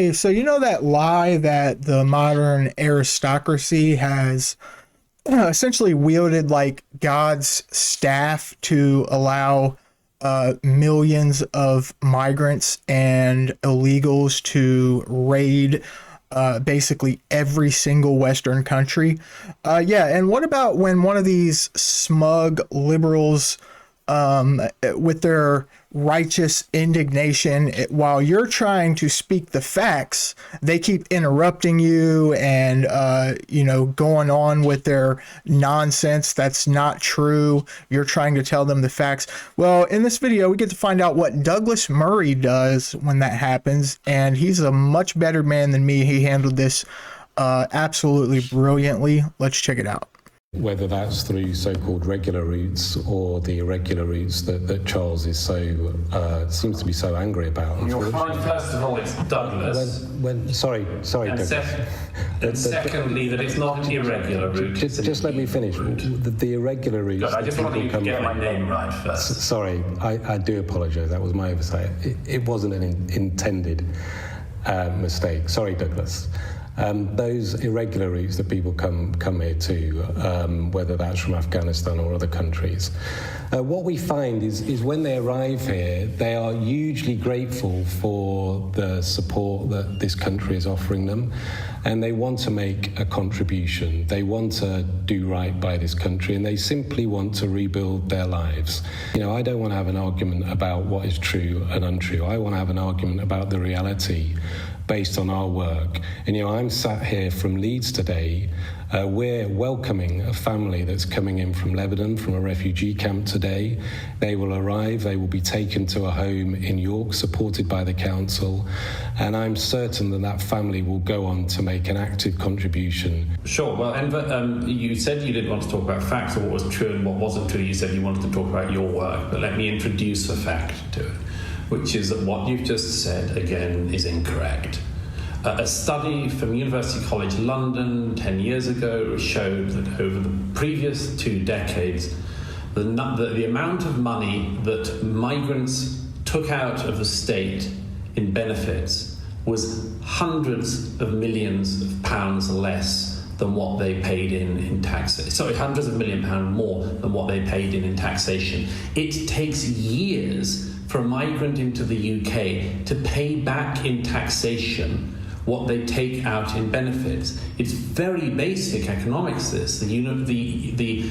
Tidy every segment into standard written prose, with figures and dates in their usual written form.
Hey, so you know that lie that the modern aristocracy has essentially wielded like God's staff to allow millions of migrants and illegals to raid basically every single Western country. Yeah, and what about when one of these smug liberals, with their righteous indignation, while you're trying to speak the facts, they keep interrupting you and, going on with their nonsense that's not true. You're trying to tell them the facts. Well, in this video, we get to find out what Douglas Murray does when that happens, and he's a much better man than me. He handled this absolutely brilliantly. Let's check it out. Whether that's through so-called regular routes or the irregular routes that Charles is seems to be so angry about. You'll find, first of all, it's Douglas. Sorry, and Douglas. And secondly, that it's not an irregular route. Just let me finish. The irregular routes. God, I just wanted you to get my name right first. Sorry, I do apologise. That was my oversight. It wasn't an intended mistake. Sorry, Douglas. Those irregular routes that people come here to, whether that's from Afghanistan or other countries, what we find is when they arrive here, they are hugely grateful for the support that this country is offering them, and they want to make a contribution. They want to do right by this country, and they simply want to rebuild their lives. I don't want to have an argument about what is true and untrue. I want to have an argument about the reality based on our work. And I'm sat here from Leeds today. We're welcoming a family that's coming in from Lebanon, from a refugee camp today. They will arrive, they will be taken to a home in York, supported by the council, and I'm certain that family will go on to make an active contribution. Sure. Well, Enver, you said you didn't want to talk about facts or what was true and what wasn't true. You said you wanted to talk about your work, but let me introduce a fact to it, which is that what you've just said, again, is incorrect. A study from University College London 10 years ago showed that over the previous 2 decades, the amount of money that migrants took out of the state in benefits was hundreds of millions of pounds less than what they paid in taxation. Sorry, hundreds of £1 million more than what they paid in taxation. It takes years for a migrant into the UK to pay back in taxation what they take out in benefits. It's very basic economics, this. The University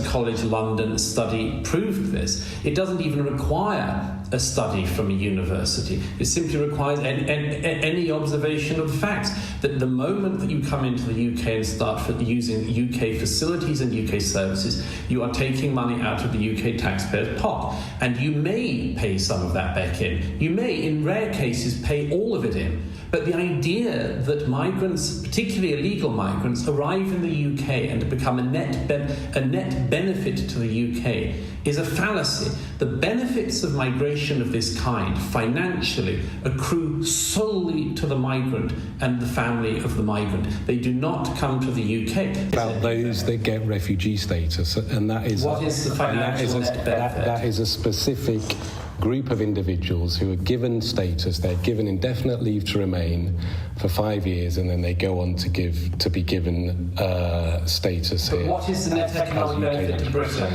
College London study proved this. It doesn't even require a study from a university. It simply requires any observation of the facts, that the moment that you come into the UK and start using UK facilities and UK services, you are taking money out of the UK taxpayer's pot. And you may pay some of that back in. You may, in rare cases, pay all of it in. But the idea that migrants, particularly illegal migrants, arrive in the UK and become a net benefit to the UK is a fallacy. The benefits of migration of this kind financially accrue solely to the migrant and the family of the migrant. They do not come to the UK. About those that get refugee status, and that is what is the financial net benefit? That is a specific group of individuals who are given status. They're given indefinite leave to remain for 5 years, and then they go on to be given status but here. What is the net economic benefit to Britain?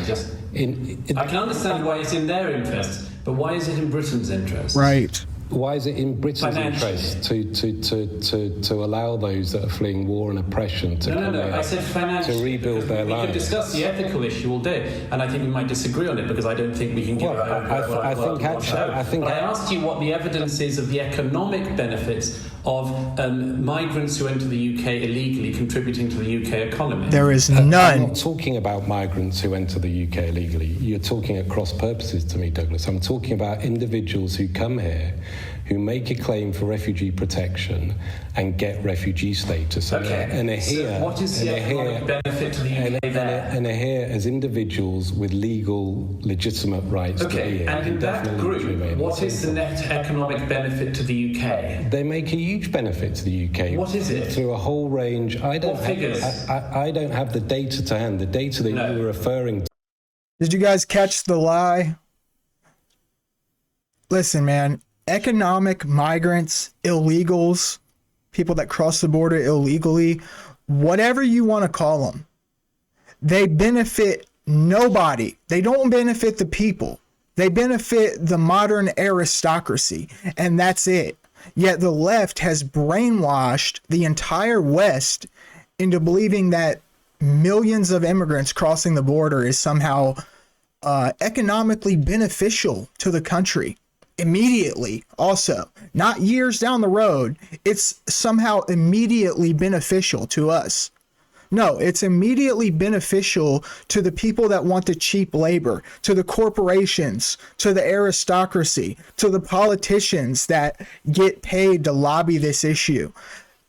I can understand why it's in their interest, but why is it in Britain's interest? Right. Why is it in Britain's interest to allow those that are fleeing war and oppression to come here, I said financially, to rebuild their lives? We could discuss the ethical issue all day, and I think we might disagree on it because I don't think we can give But I asked you what the evidence is of the economic benefits of migrants who enter the UK illegally contributing to the UK economy. There is none. I'm not talking about migrants who enter the UK illegally. You're talking at cross purposes to me, Douglas. I'm talking about individuals who come here, who make a claim for refugee protection and get refugee status. Okay. And are here, so what is the economic benefit to the UK there? And are here as individuals with legal, legitimate rights to be here. And in that group, what is the net economic benefit to the UK? They make a huge benefit to the UK. What is it? Through a whole range. What figures? I don't have the data to hand. The data that you were referring to. Did you guys catch the lie? Listen, man, economic migrants, illegals, people that cross the border illegally, whatever you want to call them, they benefit nobody. They don't benefit the people. They benefit the modern aristocracy, and that's it. Yet the left has brainwashed the entire West into believing that millions of immigrants crossing the border is somehow economically beneficial to the country. Immediately, also, not years down the road, it's somehow immediately beneficial to us. No, it's immediately beneficial to the people that want the cheap labor, to the corporations, to the aristocracy, to the politicians that get paid to lobby this issue.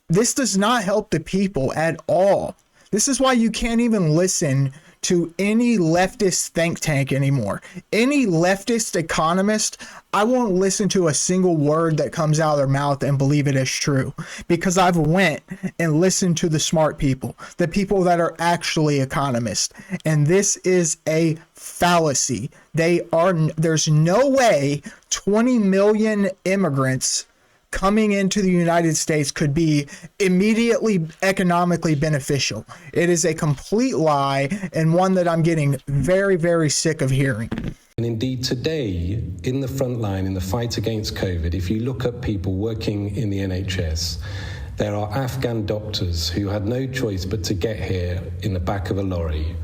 This does not help the people at all. This is why you can't even listen to any leftist think tank anymore. Any leftist economist, I won't listen to a single word that comes out of their mouth and believe it is true, because I've went and listened to the smart people, the people that are actually economists. And this is a fallacy. There's no way 20 million immigrants coming into the United States could be immediately economically beneficial. It is a complete lie, and one that I'm getting very, very sick of hearing. And indeed today, in the front line, in the fight against COVID, if you look at people working in the NHS, there are Afghan doctors who had no choice but to get here in the back of a lorry.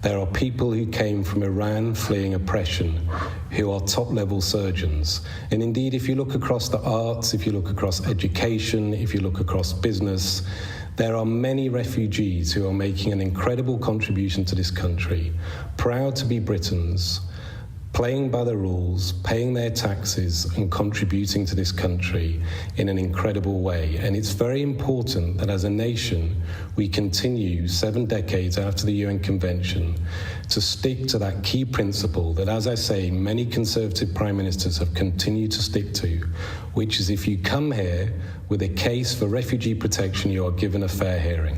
There are people who came from Iran fleeing oppression, who are top-level surgeons. And indeed, if you look across the arts, if you look across education, if you look across business, there are many refugees who are making an incredible contribution to this country, proud to be Britons, playing by the rules, paying their taxes and contributing to this country in an incredible way. And it's very important that as a nation, we continue 7 decades after the UN Convention to stick to that key principle that, as I say, many Conservative prime ministers have continued to stick to, which is if you come here with a case for refugee protection, you are given a fair hearing.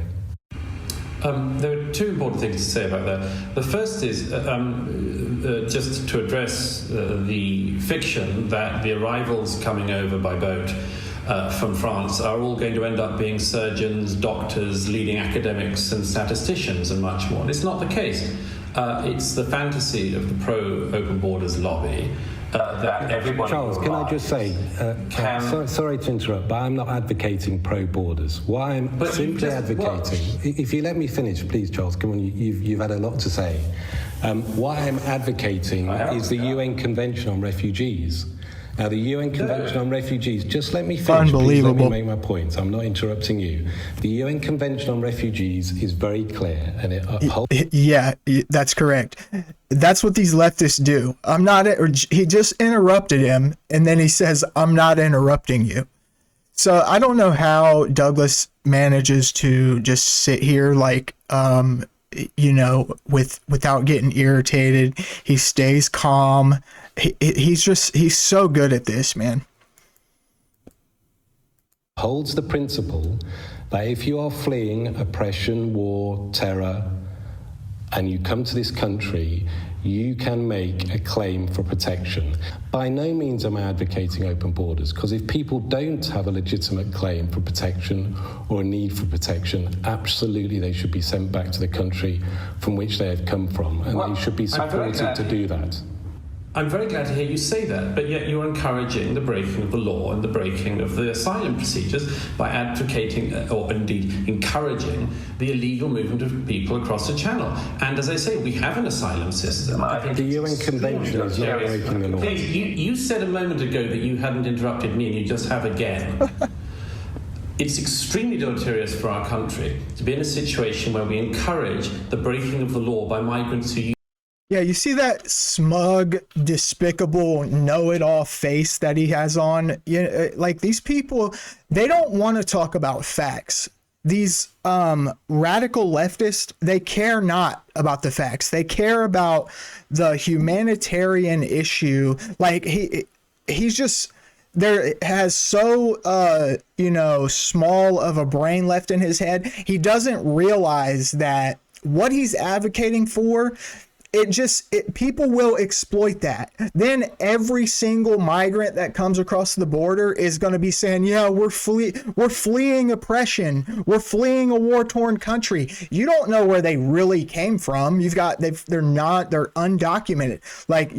There are two important things to say about that. The first is just to address the fiction that the arrivals coming over by boat from France are all going to end up being surgeons, doctors, leading academics and statisticians and much more. And it's not the case. It's the fantasy of the pro-open borders lobby that everyone... Charles, can I just say, sorry to interrupt, but I'm not advocating pro-borders. What I'm simply advocating... If you let me finish, please, Charles, come on, you've had a lot to say. What I'm advocating is the UN Convention on Refugees. Now, the UN Convention on Refugees, just let me finish. Unbelievable. Please let me make my points. I'm not interrupting you. The UN Convention on Refugees is very clear, and it upholds... Yeah, that's correct. That's what these leftists do. He just interrupted him, and then he says, I'm not interrupting you. So I don't know how Douglas manages to just sit here like, without getting irritated. He stays calm. He's so good at this, man. Holds the principle that if you are fleeing oppression, war, terror, and you come to this country, you can make a claim for protection. By no means am I advocating open borders, because if people don't have a legitimate claim for protection or a need for protection, absolutely they should be sent back to the country from which they have come from, and they should be supported to do that. I'm very glad to hear you say that, but yet you're encouraging the breaking of the law and the breaking of the asylum procedures by advocating, or indeed encouraging, the illegal movement of people across the channel. And as I say, we have an asylum system. I think the UN Convention is not breaking the law. You said a moment ago that you hadn't interrupted me, and you just have again. It's extremely deleterious for our country to be in a situation where we encourage the breaking of the law by migrants who... Yeah, you see that smug, despicable, know-it-all face that he has on? Like, these people, they don't want to talk about facts. These radical leftists, they care not about the facts. They care about the humanitarian issue. Like, he's just... there has so, small of a brain left in his head. He doesn't realize that what he's advocating for people will exploit that. Then every single migrant that comes across the border is going to be saying, yeah, we're fleeing oppression, we're fleeing a war-torn country. You don't know where they really came from. They're undocumented. Like,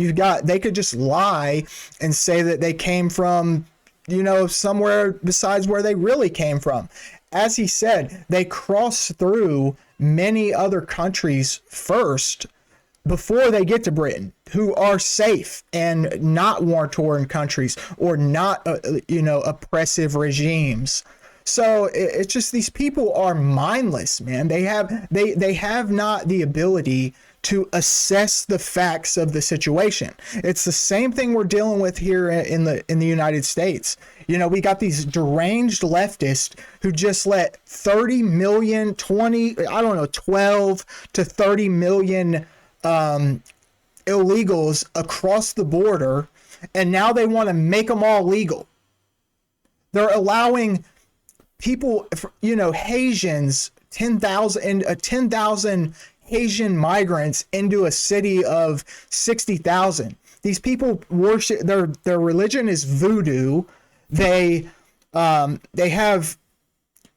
they could just lie and say that they came from, somewhere besides where they really came from. As he said, they cross through many other countries first before they get to Britain, who are safe and not war-torn countries or not, oppressive regimes. So it's just, these people are mindless, man. They have not the ability to assess the facts of the situation. It's the same thing we're dealing with here in the United States. We got these deranged leftists who just let 12 to 30 million illegals across the border, and now they want to make them all legal. They're allowing people, Haitians, 10,000 Haitian migrants into a city of 60,000. These people worship, their religion is voodoo. They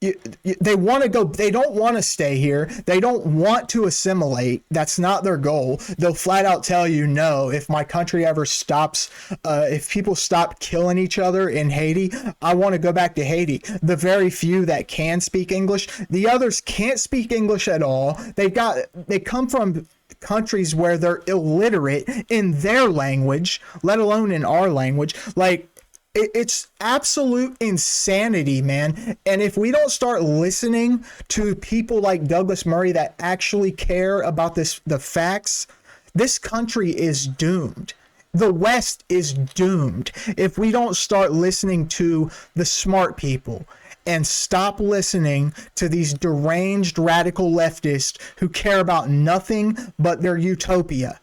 want to go. They don't want to stay here. They don't want to assimilate. That's not their goal. They'll flat out tell you, no, if my country ever stops, if people stop killing each other in Haiti, I want to go back to Haiti. The very few that can speak English, the others can't speak English at all. They come from countries where they're illiterate in their language, let alone in our language. Like, it's absolute insanity, man. And if we don't start listening to people like Douglas Murray that actually care about the facts, this country is doomed. The West is doomed if we don't start listening to the smart people and stop listening to these deranged radical leftists who care about nothing but their utopia.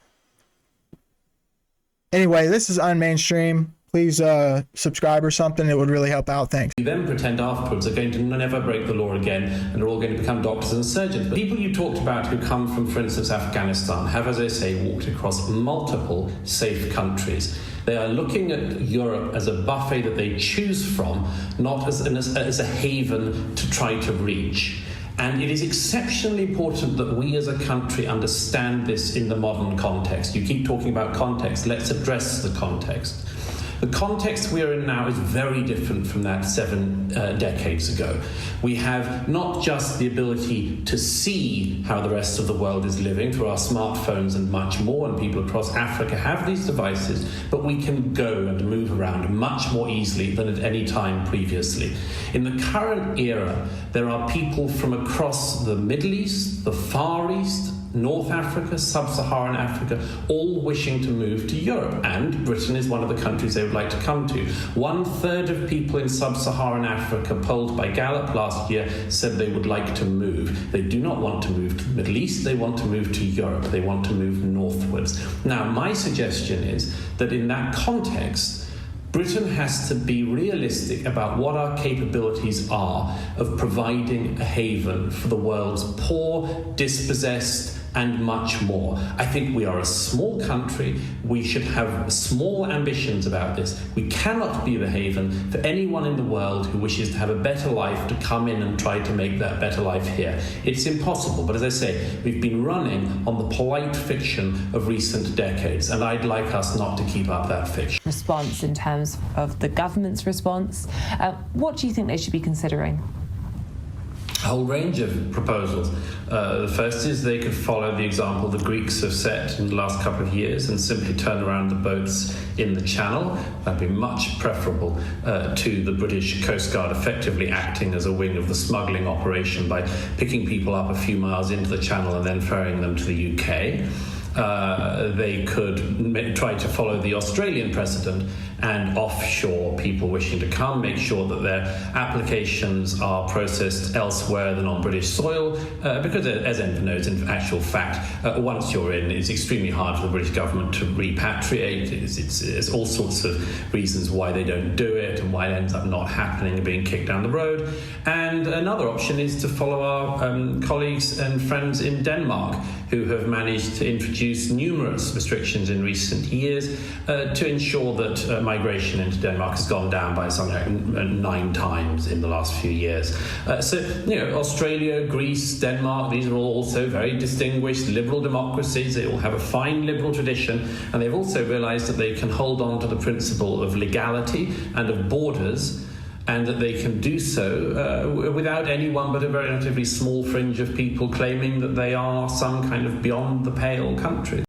Anyway, this is Unmainstream. Please subscribe or something. It would really help out. Thanks. You then pretend afterwards are going to never break the law again and are all going to become doctors and surgeons. But people you talked about who come from, for instance, Afghanistan have, as I say, walked across multiple safe countries. They are looking at Europe as a buffet that they choose from, not as a haven to try to reach. And it is exceptionally important that we as a country understand this in the modern context. You keep talking about context. Let's address the context. The context we are in now is very different from that 7 decades ago. We have not just the ability to see how the rest of the world is living through our smartphones and much more, and people across Africa have these devices, but we can go and move around much more easily than at any time previously. In the current era, there are people from across the Middle East, the Far East, North Africa, Sub-Saharan Africa, all wishing to move to Europe, and Britain is one of the countries they would like to come to. 1/3 of people in Sub-Saharan Africa polled by Gallup last year said they would like to move. They do not want to move to the Middle East, they want to move to Europe, they want to move northwards. Now, my suggestion is that in that context, Britain has to be realistic about what our capabilities are of providing a haven for the world's poor, dispossessed, and much more. I think we are a small country. We should have small ambitions about this. We cannot be the haven for anyone in the world who wishes to have a better life to come in and try to make that better life here. It's impossible. But as I say, we've been running on the polite fiction of recent decades, and I'd like us not to keep up that fiction. Response in terms of the government's response. What do you think they should be considering? A whole range of proposals. The first is they could follow the example the Greeks have set in the last couple of years and simply turn around the boats in the Channel. That'd be much preferable to the British Coast Guard effectively acting as a wing of the smuggling operation by picking people up a few miles into the Channel and then ferrying them to the UK. They could try to follow the Australian precedent and offshore people wishing to come, make sure that their applications are processed elsewhere than on British soil, because as everyone knows, in actual fact, once you're in, it's extremely hard for the British government to repatriate. There's all sorts of reasons why they don't do it and why it ends up not happening and being kicked down the road. And another option is to follow our colleagues and friends in Denmark, who have managed to introduce numerous restrictions in recent years to ensure that migration into Denmark has gone down by something like 9 times in the last few years. Australia, Greece, Denmark, these are all also very distinguished liberal democracies. They all have a fine liberal tradition, and they've also realized that they can hold on to the principle of legality and of borders, and that they can do so without anyone but a very relatively small fringe of people claiming that they are some kind of beyond the pale country.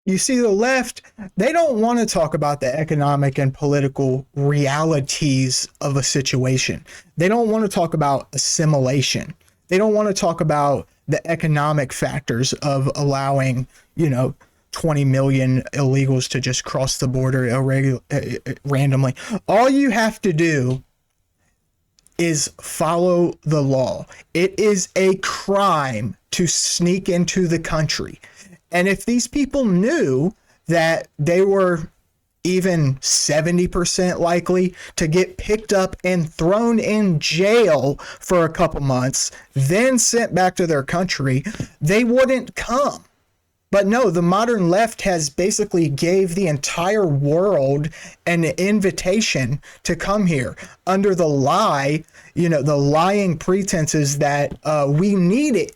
You see, the left, they don't want to talk about the economic and political realities of a situation. They don't want to talk about assimilation. They don't want to talk about the economic factors of allowing, 20 million illegals to just cross the border randomly. All you have to do is follow the law. It is a crime to sneak into the country. And if these people knew that they were even 70% likely to get picked up and thrown in jail for a couple months, then sent back to their country, they wouldn't come. But no, the modern left has basically gave the entire world an invitation to come here under the lie, the lying pretenses that we need it.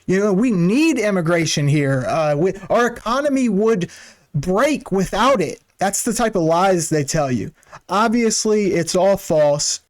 We need immigration here. Our economy would break without it. That's the type of lies they tell you. Obviously, it's all false.